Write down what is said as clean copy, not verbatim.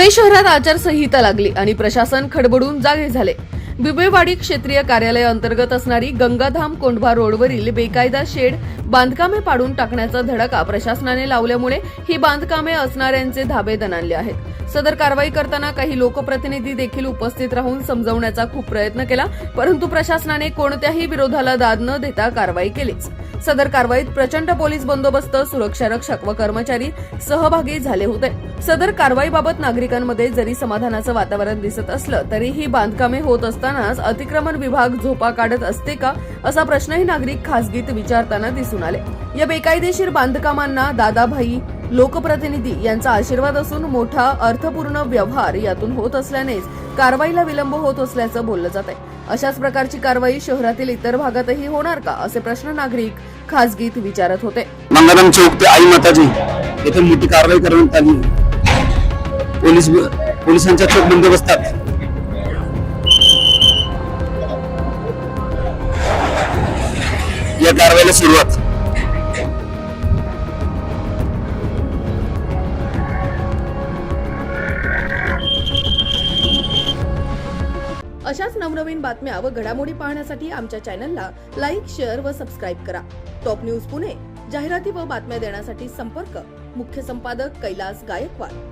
पुणे शहरात आचारसंहिता लागली आणि प्रशासन खडबडून जागे झाले। बिबवेवाडी क्षेत्रीय कार्यालय अंतर्गत असणारी गंगाधाम कोंढवा रोडवरील बेकायदा शेड बांधकामे पाडून टाकण्याचा धडका प्रशासनाने लावल्यामुळे ही बांधकामे असणाऱ्यांचे धाबे दणाणले आहेत। सदर कारवाई करताना काही लोकप्रतिनिधी देखील उपस्थित राहून समजावण्याचा खूप प्रयत्न केला, परंतु प्रशासनाने कोणत्याही विरोधाला दाद न देता कारवाई केलीच। सदर कारवाईत प्रचंड पोलीस बंदोबस्त, सुरक्षा रक्षक व कर्मचारी सहभागी झाले होते। सदर कारवाईबाबत नागरिकांमध्ये जरी समाधानाचं वातावरण दिसत असलं तरीही बांधकामे होत असतानाच अतिक्रमण विभाग झोपा काढत असते का असा प्रश्नही नागरिक खासगीत विचारताना दिसून आले। या बेकायदेशीर बांधकामांना दादाभाई लोकप्रतिनिधी यांचा आशीर्वाद असून मोठा अर्थपूर्ण व्यवहार यातून होत असल्यानेच कारवाईला विलंब होत असल्याचं बोललं जात आहे। अशाच प्रकारची कारवाई शहरातील इतर भागातही होणार का असे प्रश्न नागरिक खासगीत विचारत होते। गंगाधाम चौक ते आई माताजी येथे मोठी कारवाई करण्यात आली। पोलिसांच्या चोख बंदोबस्तात या कारवाईला सुरुवात। अशाच नवनवीन बातम्या व घडामोडी पाहण्यासाठी आमच्या चॅनलला लाईक, शेअर व सबस्क्राईब करा। टॉप न्यूज पुणे जाहिराती व बातम्या देण्यासाठी संपर्क मुख्य संपादक कैलास गायकवाड।